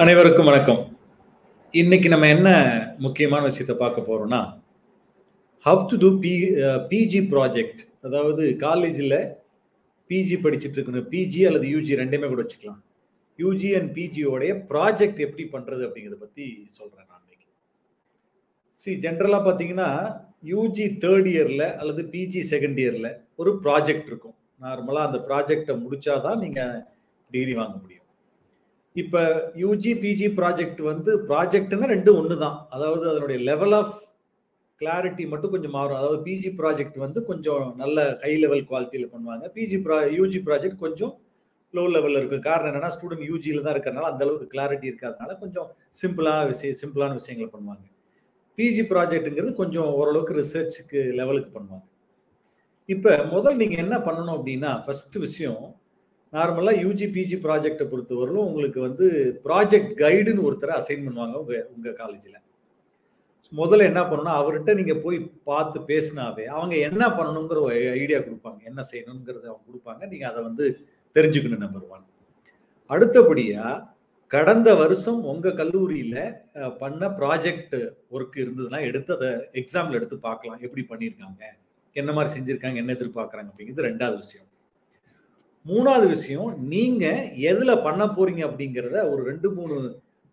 அனைவருக்கும் வணக்கம். இன்னைக்கு நம்ம என்ன முக்கியமான விஷயத்த பார்க்க போறோம்னா, how to do PG project. அதாவது காலேஜ்ல பிஜி படிச்சுட்டு இருக்கணும். பிஜி அல்லது யூஜி 2மே கூட வச்சுக்கலாம். யூஜி அண்ட் பிஜி உடைய ப்ராஜெக்ட் எப்படி பண்றது அப்படிங்கிறத பத்தி சொல்றேன் நான் இன்னைக்கு. ஜெனரலா பார்த்தீங்கன்னா, யூஜி 3rd இயர்ல அல்லது பிஜி 2nd இயர்ல ஒரு ப்ராஜெக்ட் இருக்கும். நார்மலா அந்த ப்ராஜெக்ட்ட முடிச்சா தான் நீங்க டிகிரி வாங்க முடியும். இப்ப யூஜி, பிஜி ப்ராஜெக்ட் ப்ராஜெக்ட்னா 2 ஒண்ணு தான். அதாவது அதனுடைய லெவல் ஆஃப் கிளாரிட்டி மட்டும் கொஞ்சம் மாறும். அதாவது பிஜி ப்ராஜெக்ட் கொஞ்சம் நல்ல ஹை லெவல் குவாலிட்டியில பண்ணுவாங்க. யூஜி ப்ராஜெக்ட் கொஞ்சம் லோ லெவல்ல இருக்கும். காரணம் என்னன்னா, ஸ்டூடெண்ட் யூஜில தான் இருக்கறனால அந்த அளவுக்கு கிளாரிட்டி இருக்காதனால கொஞ்சம் சிம்பிளான விஷயங்கள பண்ணுவாங்க. பிஜி ப்ராஜெக்ட்ங்கிறது கொஞ்சம் ஓரளவுக்கு ரிசர்ச்க்கு லெவலுக்கு பண்ணுவாங்க. இப்ப முதல்ல நீங்க என்ன பண்ணணும் அப்படின்னா, ஃபர்ஸ்ட் விஷயம் நார்மலா யூஜி, பிஜி ப்ராஜெக்ட்ட பொறுத்தவரையிலும் உங்களுக்கு ப்ராஜெக்ட் கைடுன்னு ஒருத்தர அசைன் பண்ணுவாங்க உங்க காலேஜ்ல. முதல்ல என்ன பண்ணணும்னா, அவர்ட்ட நீங்க போய் பார்த்து பேசினாவே, அவங்க என்ன பண்ணணுங்கிற ஒரு ஐடியா குடுப்பாங்க. என்ன செய்யணும்ங்கிறத அவங்க குடுப்பாங்க. நீங்க அத தெரிஞ்சுக்கணும் நம்பர் 1. அடுத்தபடியா, கடந்த வருஷம் உங்க கல்லூரியில பண்ண ப்ராஜெக்ட் வொர்க் இருந்ததுன்னா, எடுத்து அத எக்ஸாம்ல எடுத்து பார்க்கலாம். எப்படி பண்ணியிருக்காங்க? என்ன மாரி செஞ்சிருக்காங்க? என்ன எதிர்பார்க்குறாங்க? அப்படிங்கிறது 2வது விஷயம். 3வது விஷயம், நீங்க எதுல பண்ண போறீங்க அப்படிங்கிறத ஒரு 2, 3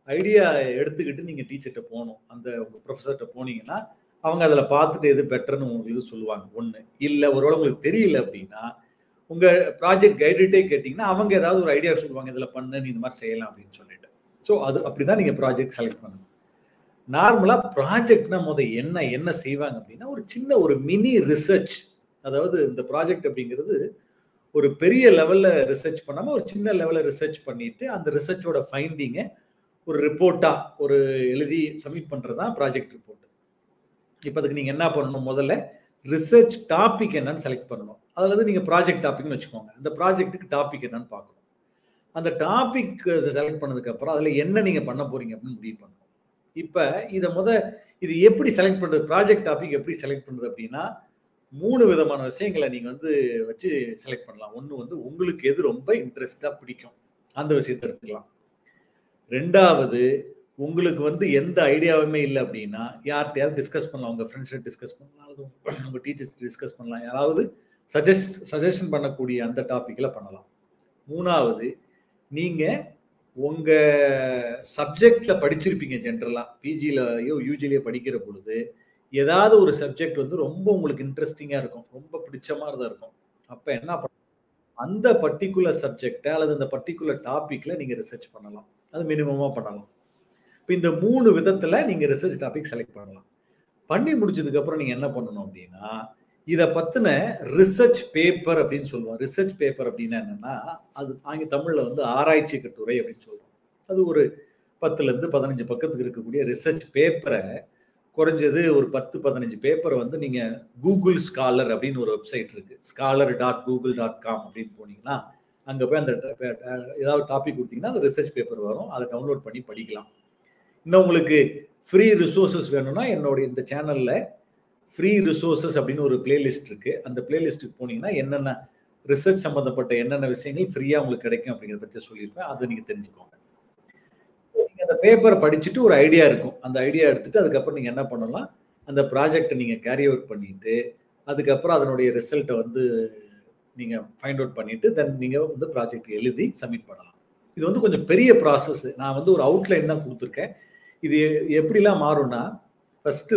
ஐடியா எடுத்துக்கிட்டு நீங்க டீச்சர்ட்ட போணும். உங்க புரொஃபசர்ட்ட போனீங்கன்னா, அவங்க அதுல பார்த்துட்டு எது பெட்டர்ன்னு உங்களுக்கு சொல்லுவாங்க. 1. இல்ல ஒருவேளை உங்களுக்கு தெரியல அப்படின்னா, உங்க ப்ராஜெக்ட் கைடுட்டே கேட்டீங்கன்னா, அவங்க ஏதாவது ஒரு ஐடியா சொல்லுவாங்க. இதுல பண்ணு, நீ இந்த மாரி செய்யலாம் அப்படின்னு சொல்லிட்டு. அது அப்படிதான் நீங்க ப்ராஜெக்ட் செலக்ட் பண்ணணும். நார்மலா ப்ராஜெக்ட்னா என்ன செய்வாங்க அப்படின்னா, ஒரு சின்ன ஒரு மினி ரிசர்ச். அதாவது இந்த ப்ராஜெக்ட் அப்படிங்கிறது ஒரு பெரிய லெவல்ல ரிசர்ச் பண்ணாம, ஒரு சின்ன லெவல்ல ரிசர்ச் பண்ணிட்டு, அந்த ரிசர்ச்சோட ஃபைண்டிங்க ஒரு ரிப்போர்ட்டா எழுதி சப்மிட் பண்றது தான் ப்ராஜெக்ட் ரிப்போர்ட். இப்ப அதுக்கு நீங்க என்ன பண்ணணும்? முதல்ல ரிசர்ச் டாபிக் என்னன்னு செலக்ட் பண்ணணும். அதாவது நீங்க ப்ராஜெக்ட் டாபிக்னு வச்சுக்கோங்க. அந்த ப்ராஜெக்ட்டுக்கு டாபிக் என்னன்னு பார்க்கணும். அந்த டாபிக் செலக்ட் பண்ணதுக்கு அப்புறம் அதுல என்ன நீங்க பண்ண போறீங்க அப்படின்னு முடிவு பண்ணணும். இப்ப இது எப்படி செலக்ட் பண்றது? ப்ராஜெக்ட் டாபிக் எப்படி செலக்ட் பண்றது அப்படின்னா, 3 விதமான விஷயங்கள நீங்க வச்சு செலக்ட் பண்ணலாம். 1 உங்களுக்கு எது ரொம்ப இன்ட்ரெஸ்ட்டா பிடிக்கும். அந்த விஷயத்த எடுத்துக்கலாம். 2வது உங்களுக்கு எந்த ஐடியாவுமே இல்ல அப்படின்னா, யார்ட்டயாவது டிஸ்கஸ் பண்ணலாம். உங்க ஃப்ரெண்ட்ஸ்ட்ட டிஸ்கஸ் பண்ணலாம். அல்லது உங்க டீச்சர்ஸ் டிஸ்கஸ் பண்ணலாம். யாராவது சஜஷன் பண்ணக்கூடிய அந்த டாபிக்ல பண்ணலாம். 3வது நீங்க உங்க சப்ஜெக்ட்ல படிச்சிருப்பீங்க ஜெனரலா. பிஜிலயோ, யூஜிலயோ படிக்கிற பொழுது, ஏதாவது ஒரு சப்ஜெக்ட் ரொம்ப உங்களுக்கு இன்ட்ரஸ்டிங்கா இருக்கும். ரொம்ப பிடிச்ச மாரி தான் இருக்கும். அப்ப என்ன அந்த பர்ட்டிகுலர் சப்ஜெக்ட்ட அல்லது அந்த பர்ட்டிகுலர் டாபிக்ல நீங்க ரிசர்ச் பண்ணலாம். அது மினிமமா பண்ணலாம். இப்ப இந்த 3 விதத்துல நீங்க ரிசர்ச் டாபிக் செலக்ட் பண்ணலாம். பண்ணி முடிச்சதுக்கு அப்புறம் நீங்க என்ன பண்ணணும் அப்படின்னா, இத பத்தின ரிசர்ச் பேப்பர் அப்படின்னு சொல்லுவோம். ரிசர்ச் பேப்பர் அப்படின்னா என்னன்னா, அது தமிழ்ல ஆராய்ச்சி கட்டுரை அப்படின்னு சொல்றோம். அது ஒரு 10லிருந்து 15 பக்கத்துக்கு இருக்கக்கூடிய ரிசர்ச் பேப்பர குறைஞ்சது ஒரு 10, 15 பேப்பர நீங்க கூகுள் ஸ்காலர் அப்படின்னு ஒரு வெப்சைட் இருக்கு. scholar.google.com அப்படின்னு போனீங்கன்னா, அங்க போய் அந்த ஏதாவது டாபிக் குடுத்தீங்கன்னா, அந்த ரிசர்ச் பேப்பர் வரும். அத டவுன்லோட் பண்ணி படிக்கலாம். இன்னும் உங்களுக்கு ஃப்ரீ ரிசோர்ஸஸ் வேணும்னா, இந்த சேனல்ல ஃப்ரீ ரிசோர்ஸஸ் அப்படின்னு ஒரு பிளேலிஸ்ட் இருக்கு. அந்த பிளேலிஸ்ட்க்கு போனீங்கன்னா, என்னென்ன ரிசர்ச் சம்பந்தப்பட்ட என்னென்ன விஷயங்கள் ஃப்ரீயா உங்களுக்கு கிடைக்கும் அப்படிங்கிறத பத்தி சொல்லியிருப்பேன். அத நீங்க தெரிஞ்சுக்கோங்க. நீங்க அந்த பேப்பர படிச்சுட்டு ஒரு ஐடியா இருக்கும். அந்த ஐடியா எடுத்துட்டு அதுக்கப்புறம் நீங்க என்ன பண்ணலாம், அந்த ப்ராஜெக்ட்ட நீங்க கேரி அவுட் பண்ணிட்டு, அதுக்கப்புறம் அதனுடைய ரிசல்ட்ட நீங்க ஃபைண்ட் அவுட் பண்ணிட்டு, தென் நீங்க ப்ராஜெக்ட் எழுதி சப்மிட் பண்ணலாம். இது கொஞ்சம் பெரிய ப்ராசஸ். நான் ஒரு அவுட்லைன் தான் குடுத்துருக்கேன். இது எப்படிலாம் மாறும்னா, ஃபர்ஸ்ட்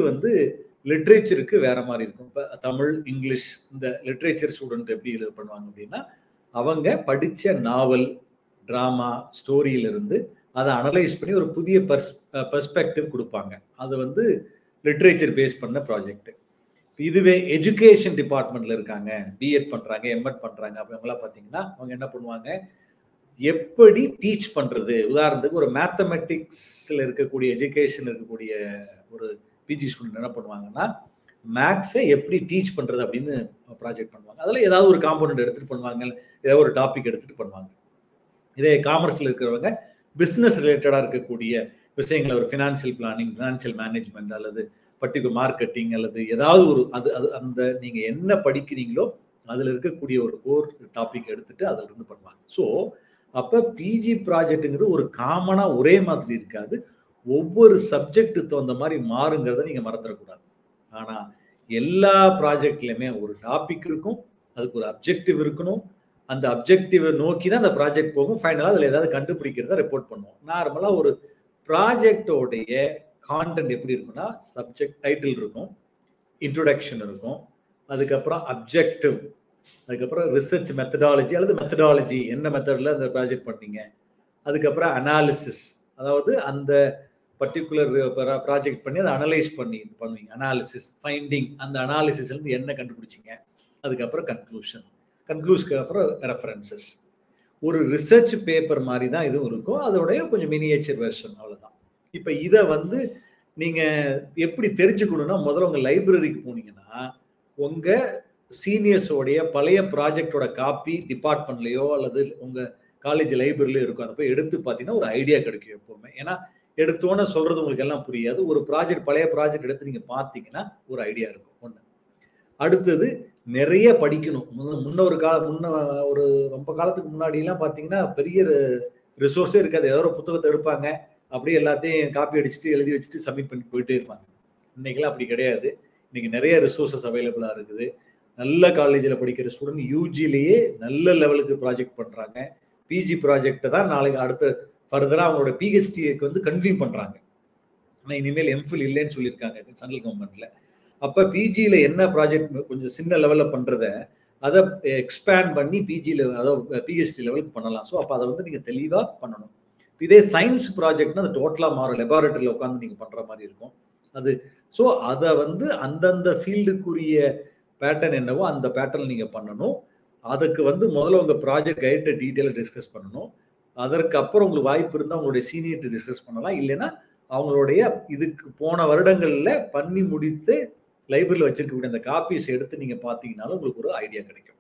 லிட்டரேச்சருக்கு வேற மாரி இருக்கும். இப்ப தமிழ், இங்கிலீஷ் இந்த லிட்டரேச்சர் ஸ்டூடெண்ட் எப்படி பண்ணுவாங்க அப்படின்னா, அவங்க படிச்ச நாவல், டிராமா, ஸ்டோரியில இருந்து அத அனலைஸ் பண்ணி ஒரு புதிய பெர்ஸ்பெக்டிவ் குடுப்பாங்க. அது லிட்டரேச்சர் பேஸ் பண்ண ப்ராஜெக்ட். இதுவே எஜுகேஷன் டிபார்ட்மெண்ட்ல இருக்காங்க. பிஎட் பண்றாங்க, எம்எட் பண்றாங்க. அவங்கலாம் பார்த்தீங்கன்னா, அவங்க என்ன பண்ணுவாங்க, எப்படி டீச் பண்றது? உதாரணத்துக்கு ஒரு மேத்தமேட்டிக்ஸ்ல இருக்கக்கூடிய எஜுகேஷன்ல இருக்கக்கூடிய ஒரு பிஜி ஸ்டூடெண்ட் என்ன பண்ணுவாங்கன்னா, மேத்ஸை எப்படி டீச் பண்றது அப்படின்னு ப்ராஜெக்ட் பண்ணுவாங்க. அதுல ஏதாவது ஒரு காம்போனன்ட் எடுத்துட்டு பண்ணுவாங்க. ஏதாவது ஒரு டாபிக் எடுத்துட்டு பண்ணுவாங்க. இதே காமர்ஸ்ல இருக்கிறவங்க பிசினஸ் ரிலேட்டடா இருக்கக்கூடிய விஷயங்களை ஒரு ஃபினான்ஷியல் பிளானிங், ஃபினான்ஷியல் மேனேஜ்மெண்ட் அல்லது பர்டிகுலர் மார்க்கெட்டிங் அல்லது ஏதாவது ஒரு அந்த நீங்க என்ன படிக்கிறீங்களோ அதுல இருக்கக்கூடிய ஒரு கோர் டாபிக் எடுத்துட்டு அதுல இருந்து பண்ணுவாங்க. ஸோ அப்ப பிஜி ப்ராஜெக்ட்ங்கிறது ஒரு காமனா ஒரே மாதிரி இருக்காது. ஒவ்வொரு சப்ஜெக்ட்டுக்கு தகுந்த மாரி மாறுங்கிறத நீங்க மறந்துறக்கூடாது. ஆனா, எல்லா ப்ராஜெக்ட்லயுமே ஒரு டாபிக் இருக்கும். அதுக்கு ஒரு அப்ஜெக்டிவ் இருக்கணும். அந்த அப்ஜெக்டிவ நோக்கி தான் அந்த ப்ராஜெக்ட் போகும். ஃபைனலா அதுல ஏதாவது கண்டுபிடிக்கிறத ரிப்போர்ட் பண்ணுவோம். நார்மலா ஒரு ப்ராஜெக்ட்டோடைய கான்டென்ட் எப்படி இருக்கும்னா, சப்ஜெக்ட் டைட்டில் இருக்கும். இன்ட்ரோடக்ஷன் இருக்கும். அதுக்கப்புறம் அப்ஜெக்டிவ். அதுக்கப்புறம் ரிசர்ச் மெத்தடாலஜி அல்லது மெத்தடாலஜி என்ன மெத்தட்ல அந்த ப்ராஜெக்ட் பண்ணீங்க. அதுக்கப்புறம் அனாலிசிஸ். அதாவது அந்த பர்ட்டிகுலர் ப்ராஜெக்ட் பண்ணி அதை அனலைஸ் பண்ணுவீங்க. அனாலிசிஸ், ஃபைண்டிங் அந்த அனாலிசிஸ்ல இருந்து என்ன கண்டுபிடிச்சீங்க. அதுக்கப்புறம் கன்க்ளூஷன். கன்க்ளூஷனுக்கு அப்புறம் ரெஃபரன்சஸ். ஒரு ரிசர்ச் பேப்பர் மாதிரி தான் இதுவும் இருக்கும். அதோடைய கொஞ்சம் மினியேச்சர் வெர்ஷன் அவ்வளவுதான். இப்ப இத வந்து நீங்க எப்படி தெரிஞ்சுக்கணும்னா, முதல்ல உங்க லைப்ரரிக்கு போனீங்கன்னா, உங்க சீனியர்ஸோடைய பழைய ப்ராஜெக்ட்டோட காப்பி டிபார்ட்மெண்ட்லயோ அல்லது உங்க காலேஜ் லைப்ரரியிலயோ இருக்கும். அத போய் எடுத்து பார்த்தீங்கன்னா, ஒரு ஐடியா கிடைக்கும் எப்பவுமே. ஏன்னா, எடுத்தோனே சொல்றது உங்களுக்கு எல்லாம் புரியாது. ஒரு ப்ராஜெக்ட் பழைய ப்ராஜெக்ட் எடுத்து நீங்க பார்த்தீங்கன்னா, ஒரு ஐடியா இருக்கும். ஒண்ணு. அடுத்தது நிறைய படிக்கணும். முன்ன ஒரு ரொம்ப காலத்துக்கு முன்னாடிலாம் பார்த்தீங்கன்னா, பெரிய ரிசோர்ஸே இருக்காது. ஏதோ ஒரு புத்தகத்த எடுப்பாங்க. அப்படியே எல்லாத்தையும் காப்பி அடிச்சுட்டு, எழுதி வச்சுட்டு சப்மிட் பண்ணிட்டு போயிட்டே இருப்பாங்க. இன்னைக்கெல்லாம் அப்படி கிடையாது. இன்னைக்கு நிறைய ரிசோர்ஸஸ் அவைலபிளா இருக்குது. நல்ல காலேஜ்ல படிக்கிற ஸ்டூடண்ட் யூஜிலேயே நல்ல லெவலுக்கு ப்ராஜெக்ட் பண்றாங்க. பிஜி ப்ராஜெக்ட்ட தான் நாளைக்கு அடுத்து ஃபர்தரா அவங்களோட பிஹெச்டிக்கு வந்து கன்டினியூ பண்றாங்க. ஆனா இனிமேல் எம்ஃபில் இல்லைன்னு சொல்லியிருக்காங்க சென்ட்ரல் கவர்மெண்ட்ல. அப்ப பிஜில என்ன ப்ராஜெக்ட் கொஞ்சம் சின்ன லெவல்ல பண்றத அத எக்ஸ்பேண்ட் பண்ணி பிஜில அதாவது பிஹெச்டி லெவலுக்கு பண்ணலாம். ஸோ அப்ப அத வந்து நீங்க தெளிவா பண்ணணும். இதே சயின்ஸ் ப்ராஜெக்ட்னா அது டோட்டலா மாறும். லெபார்டரியில உட்கார்ந்து நீங்க பண்ற மாரி இருக்கும். அது ஸோ அத வந்து அந்தந்த ஃபீல்டுக்குரிய பேட்டர்ன் என்னவோ அந்த பேட்டர்ன்ல நீங்க பண்ணணும். அதுக்கு வந்து முதல்ல உங்க ப்ராஜெக்ட் கைட்ட டீட்டெயிலா டிஸ்கஸ் பண்ணணும். அதற்கு அப்புறம் உங்களுக்கு வாய்ப்பு இருந்தா உங்களுடைய சீனியர்ட்ட டிஸ்கஸ் பண்ணலாம். இல்லைன்னா அவங்களுடைய இதுக்கு போன வருடங்கள்ல பண்ணி முடித்து லைப்ரரியில வச்சிருக்கக்கூடிய அந்த காப்பீஸ் எடுத்து நீங்க பார்த்தீங்கனாலும் உங்களுக்கு ஒரு ஐடியா கிடைக்கும்.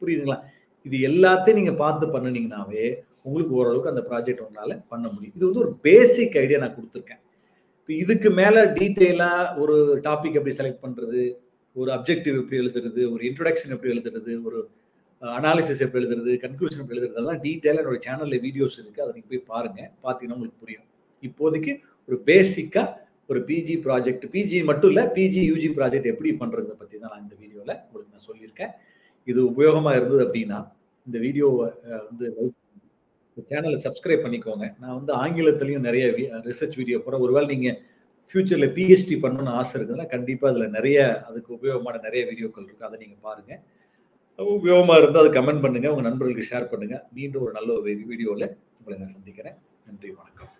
புரியுதுங்களா? இது எல்லாத்தையும் நீங்க பார்த்து பண்ணுனீங்கனாவே, உங்களுக்கு ஓரளவுக்கு அந்த ப்ராஜெக்ட் உங்களால பண்ண முடியும். இது வந்து ஒரு பேசிக் ஐடியா நான் குடுத்துருக்கேன். இப்ப இதுக்கு மேல டீட்டெயிலா ஒரு டாபிக் எப்படி செலக்ட் பண்றது? ஒரு அப்ஜெக்டிவ் எப்படி எழுதுறது? ஒரு இன்ட்ரோடக்ஷன் எப்படி எழுதுறது? ஒரு அனாலிசிஸ் எப்படி எழுதுறது? கன்க்ளூஷன் எப்படி எழுதுறது? அதெல்லாம் டீட்டெயிலா என்னோட சேனல்ல வீடியோஸ் இருக்கு. அத நீங்க போய் பாருங்க. பார்த்தீங்கன்னா உங்களுக்கு புரியும். இப்போதைக்கு ஒரு பேசிக்கா ஒரு பிஜி ப்ராஜெக்ட், பிஜி மட்டும் இல்ல, பிஜி, யூஜி ப்ராஜெக்ட் எப்படி பண்றத பத்தி தான் நான் இந்த வீடியோல உங்களுக்கு நான் சொல்லியிருக்கேன். இது உபயோகமா இருந்தது அப்படின்னா, இந்த வீடியோவ வந்து சேனல சப்ஸ்கிரைப் பண்ணிக்கோங்க. நான் வந்து ஆங்கிலத்திலயும் நெறைய ரிசர்ச் வீடியோ போடுறேன். ஒருவேளை நீங்க ஃபியூச்சர்ல பிஹெச்டி பண்ணணும்னு ஆசை இருக்குதுன்னா, கண்டிப்பா அதுல நெறைய அதுக்கு உபயோகமான நெறைய வீடியோக்கள் இருக்கு. அத நீங்க பாருங்க. உபயோகமா இருந்தா அத கமெண்ட் பண்ணுங்க. உங்க நண்பர்களுக்கு ஷேர் பண்ணுங்க. மீண்டும் ஒரு நல்ல ஒரு வீடியோல உங்களை நான் சந்திக்கிறேன். நன்றி, வணக்கம்.